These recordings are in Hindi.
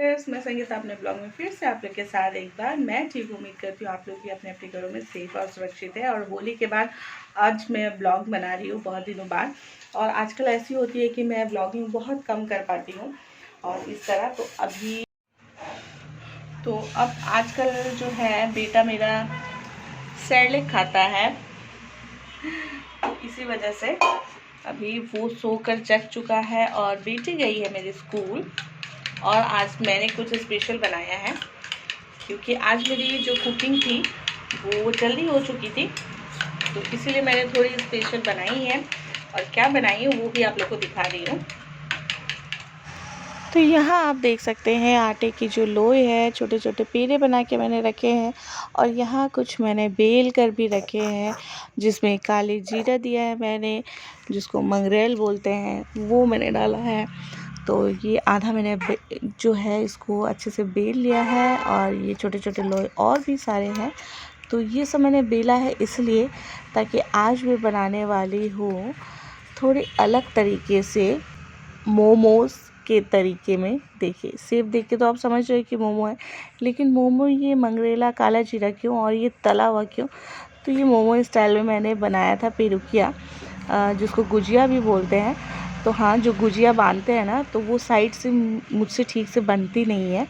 मैं संगीता अपने ब्लॉग में फिर से आप लोग के साथ एक बार मैं ठीक उम्मीद करती हूँ आप लोग भी अपने अपने घरों में सेफ और सुरक्षित है। और होली के बाद आज मैं ब्लॉग बना रही हूँ बहुत दिनों बाद। और आजकल ऐसी होती है कि मैं ब्लॉगिंग बहुत कम कर पाती हूँ और इस तरह तो अब आजकल जो है बेटा मेरा सैरलेक खाता है, तो इसी वजह से अभी वो सोकर जग चुका है और बेटी गई है मेरे स्कूल। और आज मैंने कुछ स्पेशल बनाया है क्योंकि आज मेरी जो कुकिंग थी वो जल्दी हो चुकी थी, तो इसीलिए मैंने थोड़ी स्पेशल बनाई है। और क्या बनाई है वो भी आप लोग को दिखा रही हूँ। तो यहाँ आप देख सकते हैं आटे की जो लोई है, छोटे छोटे पेड़े बना के मैंने रखे हैं। और यहाँ कुछ मैंने बेल कर भी रखे हैं जिसमें काली जीरा दिया है मैंने, जिसको मंगरेल बोलते हैं, वो मैंने डाला है। तो ये आधा मैंने जो है इसको अच्छे से बेल लिया है। और ये छोटे छोटे लोई और भी सारे हैं, तो ये सब मैंने बेला है इसलिए ताकि आज मैं बनाने वाली हूँ थोड़ी अलग तरीके से, मोमोज़ के तरीके में। देखिए सेब देख के तो आप समझ रहे हैं कि मोमो है, लेकिन मोमो ये मंगरेला काला जीरा क्यों और ये तला हुआ क्यों? तो ये मोमो स्टाइल में मैंने बनाया था पेरुकिया, जिसको गुजिया भी बोलते हैं। तो हाँ, जो गुजिया बांधते हैं ना, तो वो साइड से मुझसे ठीक से बनती नहीं है।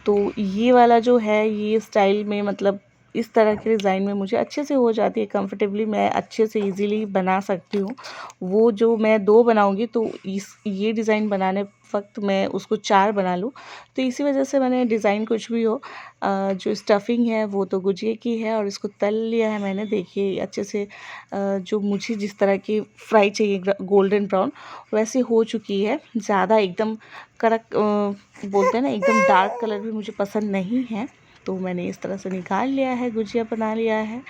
तो ये वाला जो है ये स्टाइल में, मतलब इस तरह के डिज़ाइन में मुझे अच्छे से हो जाती है कंफर्टेबली, मैं अच्छे से इजीली बना सकती हूँ। वो जो मैं 2 बनाऊँगी तो ये डिज़ाइन बनाने वक्त मैं उसको 4 बना लूँ। तो इसी वजह से मैंने डिज़ाइन कुछ भी हो, जो स्टफिंग है वो तो गुजिया की है और इसको तल लिया है मैंने। देखिए अच्छे से जो मुझे जिस तरह की फ्राई चाहिए गोल्डन ब्राउन, वैसे हो चुकी है। ज़्यादा एकदम कड़क बोलते हैं ना, एकदम डार्क कलर भी मुझे पसंद नहीं है। तो मैंने इस तरह से निकाल लिया है, गुजिया बना लिया है।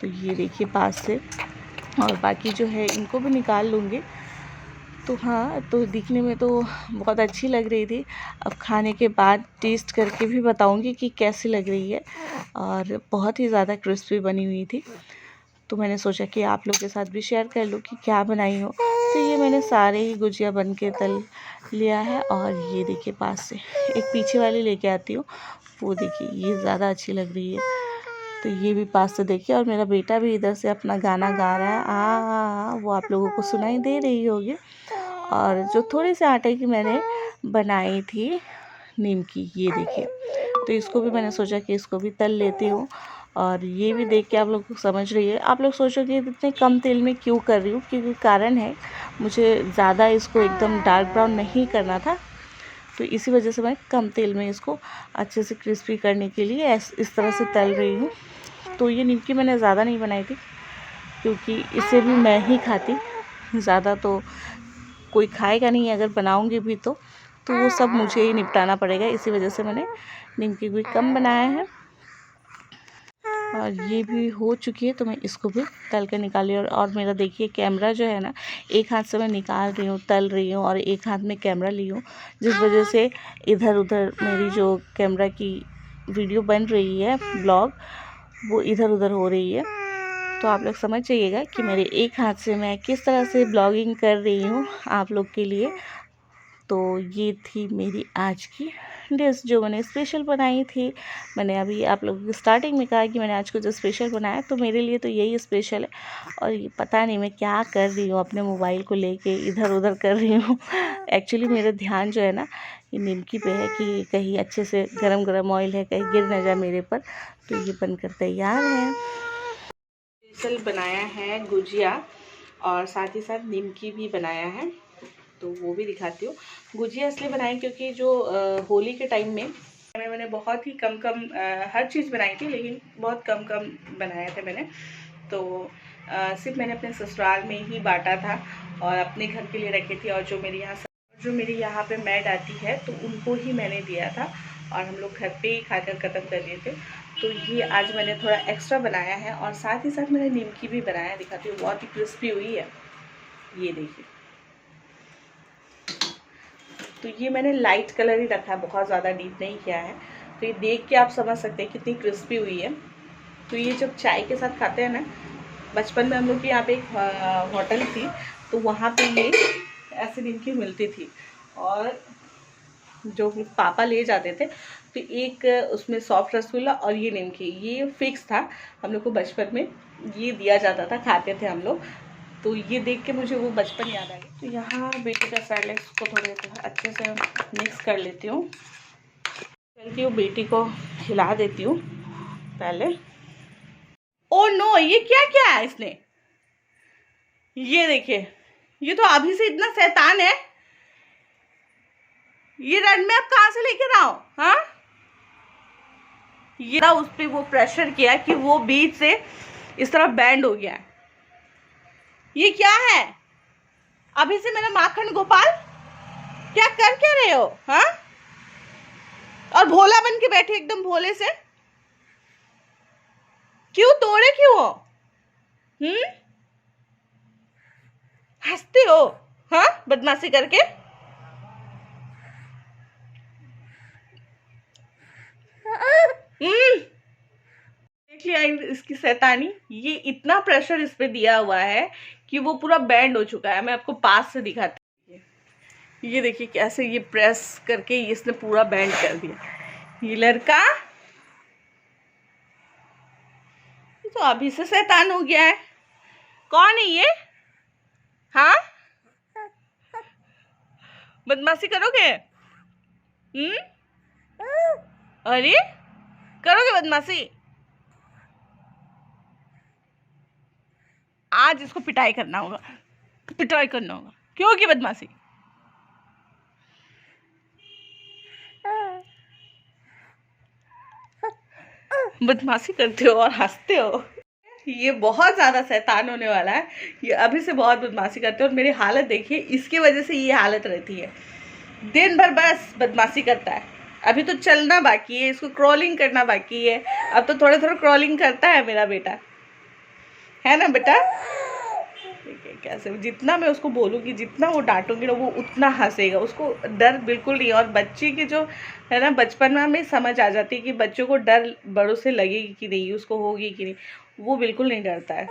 तो ये देखिए पास से, और बाकी जो है इनको भी निकाल लूँगी। तो हाँ, तो दिखने में तो बहुत अच्छी लग रही थी। अब खाने के बाद टेस्ट करके भी बताऊँगी कि कैसी लग रही है। और बहुत ही ज़्यादा क्रिस्पी बनी हुई थी, तो मैंने सोचा कि आप लोग के साथ भी शेयर कर लूँ कि क्या बनाई हो। तो ये मैंने सारे ही गुजिया बन के तल लिया है। और ये देखिए पास से एक पीछे वाली लेके आती हूँ, वो देखिए ये ज़्यादा अच्छी लग रही है। तो ये भी पास से देखिए, और मेरा बेटा भी इधर से अपना गाना गा रहा है, वो आप लोगों को सुनाई दे रही होगी। और जो थोड़ी सी आटे की मैंने बनाई थी नीम की, ये देखिए, तो इसको भी मैंने सोचा कि इसको भी तल लेती हूँ। और ये भी देख के आप लोग समझ रही है, आप लोग सोचोगे इतने कम तेल में क्यों कर रही हूँ, क्योंकि कारण है मुझे ज़्यादा इसको एकदम डार्क ब्राउन नहीं करना था। तो इसी वजह से मैं कम तेल में इसको अच्छे से क्रिस्पी करने के लिए इस तरह से तल रही हूँ। तो ये निमकी मैंने ज़्यादा नहीं बनाई थी क्योंकि इसे भी मैं ही खाती, ज़्यादा तो कोई खाएगा नहीं अगर बनाऊँगी भी तो वो सब मुझे ही निपटाना पड़ेगा। इसी वजह से मैंने निमकी भी कम बनाया है। और ये भी हो चुकी है, तो मैं इसको भी तल कर निकाल लिया। और मेरा देखिए कैमरा जो है ना, एक हाथ से मैं निकाल रही हूँ, तल रही हूँ, और एक हाथ में कैमरा ली हूँ, जिस वजह से इधर उधर मेरी जो कैमरा की वीडियो बन रही है, ब्लॉग, वो इधर उधर हो रही है। तो आप लोग समझ जाइएगा कि मेरे एक हाथ से मैं किस तरह से ब्लॉगिंग कर रही हूँ आप लोग के लिए। तो ये थी मेरी आज की डिश जो मैंने स्पेशल बनाई थी। मैंने अभी आप लोगों को स्टार्टिंग में कहा कि मैंने आज कुछ स्पेशल बनाया, तो मेरे लिए तो यही स्पेशल है। और ये पता नहीं मैं क्या कर रही हूँ, अपने मोबाइल को लेके इधर उधर कर रही हूँ। एक्चुअली मेरा ध्यान जो है ना, ये निमकी पे है कि कहीं अच्छे से गरम गरम ऑयल है, कहीं गिर ना जाए मेरे पर। तो ये बनकर तैयार है। स्पेशल बनाया है गुजिया, और साथ ही साथ निमकी भी बनाया है, तो वो भी दिखाती हूँ। गुजिया इसलिए बनाई क्योंकि जो होली के टाइम में मैंने बहुत ही कम हर चीज़ बनाई थी, लेकिन बहुत कम बनाया था मैंने। तो सिर्फ मैंने अपने ससुराल में ही बांटा था और अपने घर के लिए रखी थी। और जो मेरी यहाँ पे मैड आती है तो उनको ही मैंने दिया था, और हम लोग घर पे ही खाकर ख़त्म कर दिए थे। तो ये आज मैंने थोड़ा एक्स्ट्रा बनाया है, और साथ ही साथ मैंने निमकी भी बनाया, दिखाती हूँ। बहुत ही क्रिस्पी हुई है, ये देखिए। तो ये मैंने लाइट कलर ही रखा है, बहुत ज़्यादा डीप नहीं किया है। तो ये देख के आप समझ सकते हैं कितनी क्रिस्पी हुई है। तो ये जब चाय के साथ खाते हैं ना, बचपन में हम लोग के यहाँ पे एक होटल थी, तो वहाँ पे ये ऐसे निमकी मिलती थी। और जो पापा ले जाते थे, तो एक उसमें सॉफ्ट रसगुल्ला और ये निमकी, ये फिक्स था हम लोग को बचपन में, ये दिया जाता था, खाते थे हम लोग। तो ये देख के मुझे वो बचपन याद आ गया। तो यहाँ बेटी का सैलेड्स को थोड़े अच्छे से मिक्स कर लेती हूँ, चलती हूँ बेटी को खिला देती हूँ पहले। ओ नो, ये क्या क्या है इसने, ये देखिए, ये तो अभी से इतना शैतान है। ये रन में आप कहाँ से लेकर आओ? हाँ, ये ना उस पे वो प्रेशर किया कि वो बीच से इस तरह बैंड हो गया है। ये क्या है? अभी से मेरा माखन गोपाल क्या कर क्या रहे हो? हाँ, और भोला बन के बैठे एकदम भोले से, क्यों तोड़े क्यों हो? हंसते हो? हाँ, बदमाशी करके। देख लिया इसकी शैतानी। ये इतना प्रेशर इस पे दिया हुआ है कि वो पूरा बैंड हो चुका है। मैं आपको पास से दिखाती हूँ, ये देखिए कैसे ये प्रेस करके इसने पूरा बैंड कर दिया। ये लड़का ये तो अभी से शैतान हो गया है। कौन है ये? हाँ, बदमाशी करोगे? अरे करोगे बदमाशी? आज इसको पिटाई करना होगा, पिटाई करना होगा। क्यों की बदमाशी? बदमाशी करते हो और हंसते हो। ये बहुत ज़्यादा शैतान होने वाला है। ये अभी से बहुत बदमाशी करते हो और मेरी हालत देखिए, इसकी वजह से ये हालत रहती है। दिन भर बस बदमाशी करता है। अभी तो चलना बाकी है, इसको क्रॉलिंग करना बाकी है। अब तो थोड़ा थोड़ा क्रॉलिंग करता है मेरा बेटा, है ना बेटा? कैसे जितना मैं उसको बोलूँगी, जितना वो डांटूंगी ना, वो उतना हंसेगा। उसको डर बिल्कुल नहीं। और बच्चे की जो है ना, बचपन में समझ आ जाती है कि बच्चों को डर बड़ों से लगेगी कि नहीं, उसको होगी कि नहीं, वो बिल्कुल नहीं डरता है।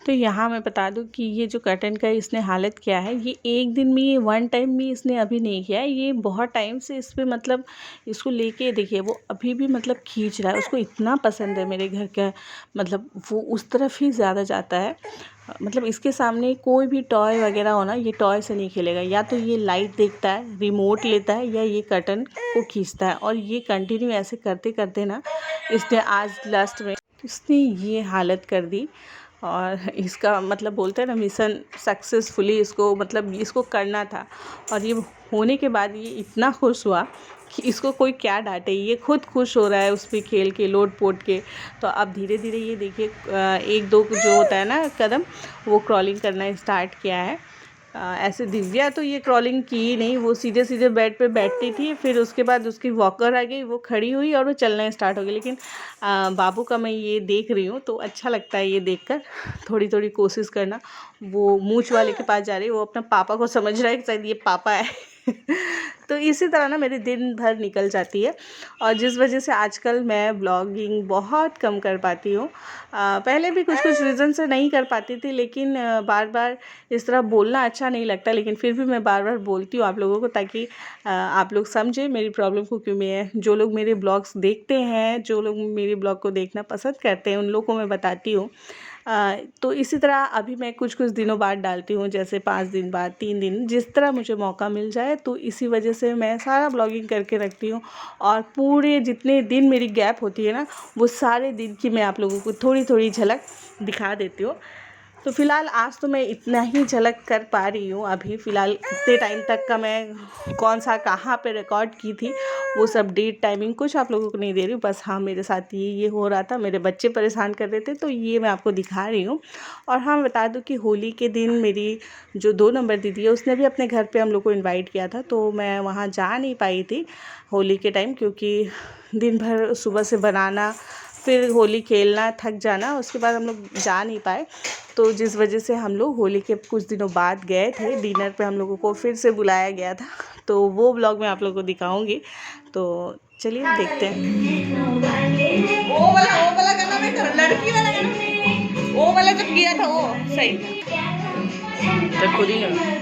तो यहाँ मैं बता दूँ कि ये जो कर्टन का इसने हालत किया है, ये एक दिन में, ये वन टाइम में इसने अभी नहीं किया है। ये बहुत टाइम से इस पर मतलब इसको लेके देखिए, वो अभी भी मतलब खींच रहा है। उसको इतना पसंद है मेरे घर का, मतलब वो उस तरफ ही ज़्यादा जाता है। मतलब इसके सामने कोई भी टॉय वगैरह हो ना, ये टॉय से नहीं खेलेगा। या तो ये लाइट देखता है, रिमोट लेता है, या ये कर्टन को खींचता है। और ये कंटिन्यू ऐसे करते करते ना, इसने आज लास्ट में इसने ये हालत कर दी। और इसका मतलब बोलते हैं ना, मिशन सक्सेसफुली इसको मतलब इसको करना था। और ये होने के बाद ये इतना खुश हुआ कि इसको कोई क्या डांटे, ये खुद खुश हो रहा है उस पर खेल के, लोट पोट के। तो अब धीरे धीरे ये देखिए, एक दो जो होता है ना कदम, वो क्रॉलिंग करना स्टार्ट किया है। ऐसे दिव्या तो ये क्रॉलिंग की ही नहीं, वो सीधे सीधे बेड पे बैठती थी। फिर उसके बाद उसकी वॉकर आ गई, वो खड़ी हुई और वो चलना स्टार्ट हो गई। लेकिन बाबू का मैं ये देख रही हूँ तो अच्छा लगता है ये देखकर। थोड़ी थोड़ी कोशिश करना। वो मूंछ वाले के पास जा रही है, वो अपना पापा को समझ रहा है कि शायद ये पापा है। तो इसी तरह ना मेरी दिन भर निकल जाती है। और जिस वजह से आजकल मैं ब्लॉगिंग बहुत कम कर पाती हूँ। पहले भी कुछ कुछ रीज़न से नहीं कर पाती थी, लेकिन बार बार इस तरह बोलना अच्छा नहीं लगता। लेकिन फिर भी मैं बार बार बोलती हूँ आप लोगों को, ताकि आप लोग समझें मेरी प्रॉब्लम को। क्यों मैं, जो लोग मेरे ब्लॉग्स देखते हैं, जो लोग मेरे ब्लॉग को देखना पसंद करते हैं, उन लोगों को मैं बताती हूँ। तो इसी तरह अभी मैं कुछ कुछ दिनों बाद डालती हूँ, जैसे 5 दिन बाद, 3 दिन, जिस तरह मुझे मौका मिल जाए। तो इसी वजह से मैं सारा ब्लॉगिंग करके रखती हूँ। और पूरे जितने दिन मेरी गैप होती है ना, वो सारे दिन की मैं आप लोगों को थोड़ी थोड़ी झलक दिखा देती हूँ। तो फ़िलहाल आज तो मैं इतना ही झलक कर पा रही हूँ। अभी फ़िलहाल इतने टाइम तक का मैं कौन सा कहाँ पे रिकॉर्ड की थी, वो सब डेट टाइमिंग कुछ आप लोगों को नहीं दे रही हूँ। बस हाँ, मेरे साथ ये हो रहा था, मेरे बच्चे परेशान कर रहे थे, तो ये मैं आपको दिखा रही हूँ। और हाँ, बता दूँ कि होली के दिन मेरी जो 2 नंबर दीदी है, उसने भी अपने घर पर हम लोग को इन्वाइट किया था। तो मैं वहाँ जा नहीं पाई थी होली के टाइम, क्योंकि दिन भर सुबह से बनाना, फिर होली खेलना, थक जाना, उसके बाद हम लोग जा नहीं पाए। तो जिस वजह से हम लोग होली के कुछ दिनों बाद गए थे डिनर पे, हम लोगों को फिर से बुलाया गया था। तो वो ब्लॉग मैं आप लोगों को दिखाऊंगी। तो चलिए देखते हैं। वो वाला गाना मैं लड़की वाला गाना वो वाला जब किया था वो सही था, तो खुद ही लगा।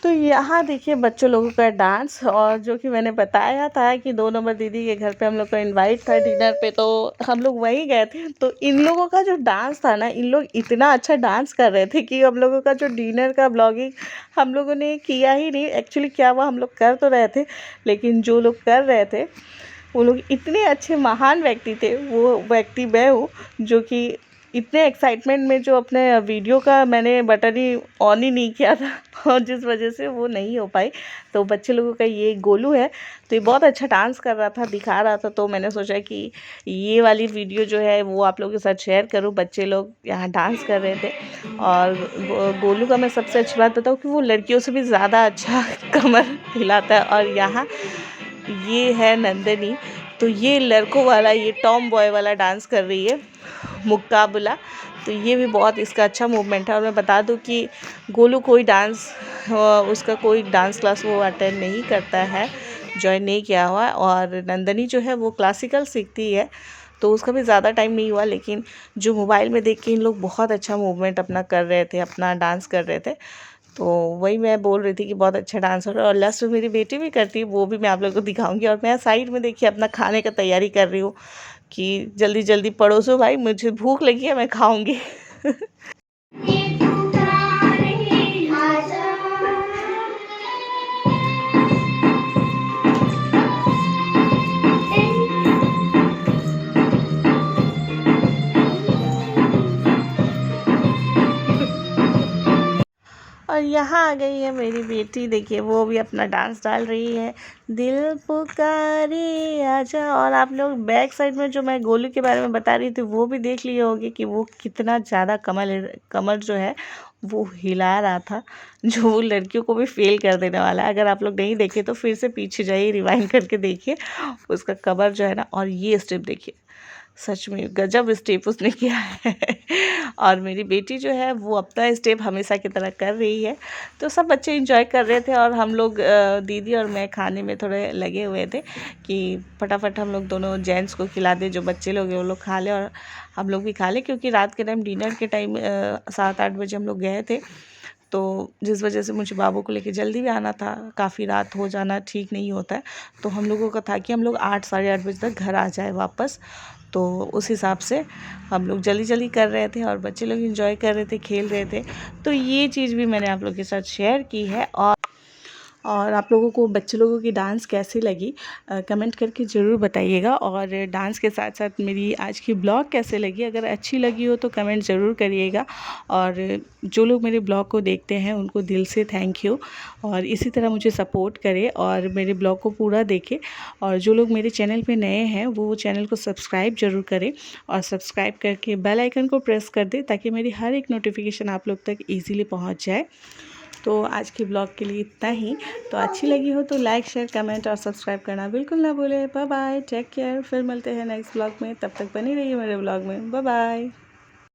तो यहाँ देखिए बच्चों लोगों का डांस, और जो कि मैंने बताया था कि 2 नंबर दीदी के घर पे हम लोग का इनवाइट था डिनर पे, तो हम लोग वहीं गए थे। तो इन लोगों का जो डांस था ना, इन लोग इतना अच्छा डांस कर रहे थे कि हम लोगों का जो डिनर का ब्लॉगिंग हम लोगों ने किया ही नहीं। एक्चुअली क्या हुआ, हम लोग कर तो रहे थे, लेकिन जो लोग कर रहे थे वो लोग इतने अच्छे महान व्यक्ति थे। वो व्यक्ति मैं हूँ, जो कि इतने एक्साइटमेंट में जो अपने वीडियो का मैंने बटन ही ऑन ही नहीं किया था और जिस वजह से वो नहीं हो पाई। तो बच्चे लोगों का ये गोलू है, तो ये बहुत अच्छा डांस कर रहा था, दिखा रहा था। तो मैंने सोचा कि ये वाली वीडियो जो है वो आप लोगों के साथ शेयर करूं। बच्चे लोग यहाँ डांस कर रहे थे, और गोलू का मैं सबसे अच्छी बात बताऊँ कि वो लड़कियों से भी ज़्यादा अच्छा कमर हिलाता है। और यहाँ ये है नंदनी, तो ये लड़कों वाला, ये टॉम बॉय वाला डांस कर रही है, मुकाबला। तो ये भी बहुत इसका अच्छा मूवमेंट है। और मैं बता दूं कि गोलू कोई डांस, उसका कोई डांस क्लास वो अटेंड नहीं करता है, ज्वाइन नहीं किया हुआ है। और नंदनी जो है वो क्लासिकल सीखती है, तो उसका भी ज़्यादा टाइम नहीं हुआ। लेकिन जो मोबाइल में देख के इन लोग बहुत अच्छा मूवमेंट अपना कर रहे थे, अपना डांस कर रहे थे। तो वही मैं बोल रही थी कि बहुत अच्छा डांस हो रहा है। और लास्ट में मेरी बेटी भी करती है, वो भी मैं आप लोगों को दिखाऊंगी। और मैं साइड में देखिए अपना खाने का तैयारी कर रही हूँ कि जल्दी जल्दी परोसो भाई, मुझे भूख लगी है, मैं खाऊंगी। और यहाँ आ गई है मेरी बेटी, देखिए वो भी अपना डांस डाल रही है, दिल पुकारी आजा। और आप लोग बैक साइड में जो मैं गोलू के बारे में बता रही थी वो भी देख लिए होंगे कि वो कितना ज़्यादा कमर जो है वो हिला रहा था, जो वो लड़कियों को भी फेल कर देने वाला है। अगर आप लोग नहीं देखे तो फिर से पीछे जाइए, रिवाइंड करके देखिए उसका कमर जो है ना। और ये स्टेप देखिए, सच में गजब स्टेप उसने किया है। और मेरी बेटी जो है वो अपना स्टेप हमेशा की तरह कर रही है। तो सब बच्चे एंजॉय कर रहे थे, और हम लोग दीदी और मैं खाने में थोड़े लगे हुए थे कि फटाफट हम लोग दोनों जेंट्स को खिला दे, जो बच्चे लोग हैं वो लोग खा लें और हम लोग भी खा लें। क्योंकि रात के टाइम, डिनर के टाइम 7-8 बजे हम लोग गए थे, तो जिस वजह से मुझे बाबू को लेके जल्दी भी आना था। काफ़ी रात हो जाना ठीक नहीं होता है, तो हम लोगों का था कि हम लोग 8 साढ़े 8 बजे तक घर आ जाए वापस। तो उस हिसाब से हम लोग जल्दी जल्दी कर रहे थे, और बच्चे लोग एंजॉय कर रहे थे, खेल रहे थे। तो ये चीज़ भी मैंने आप लोगों के साथ शेयर की है। और आप लोगों को बच्चे लोगों की डांस कैसी लगी कमेंट करके ज़रूर बताइएगा। और डांस के साथ साथ मेरी आज की ब्लॉग कैसे लगी, अगर अच्छी लगी हो तो कमेंट ज़रूर करिएगा। और जो लोग मेरे ब्लॉग को देखते हैं उनको दिल से थैंक यू, और इसी तरह मुझे सपोर्ट करें और मेरे ब्लॉग को पूरा देखें। और जो लोग मेरे चैनल पे नए हैं वो चैनल को सब्सक्राइब ज़रूर करें, और सब्सक्राइब करके बेल आइकन को प्रेस कर दें, ताकि मेरी हर एक नोटिफिकेशन आप लोग तक ईज़िली पहुँच जाए। तो आज की ब्लॉग के लिए इतना ही। तो अच्छी लगी हो तो लाइक, शेयर, कमेंट और सब्सक्राइब करना बिल्कुल ना भूलें। Bye bye, take care. फिर मिलते हैं नेक्स्ट ब्लॉग में, तब तक बनी रहिए मेरे ब्लॉग में। Bye bye.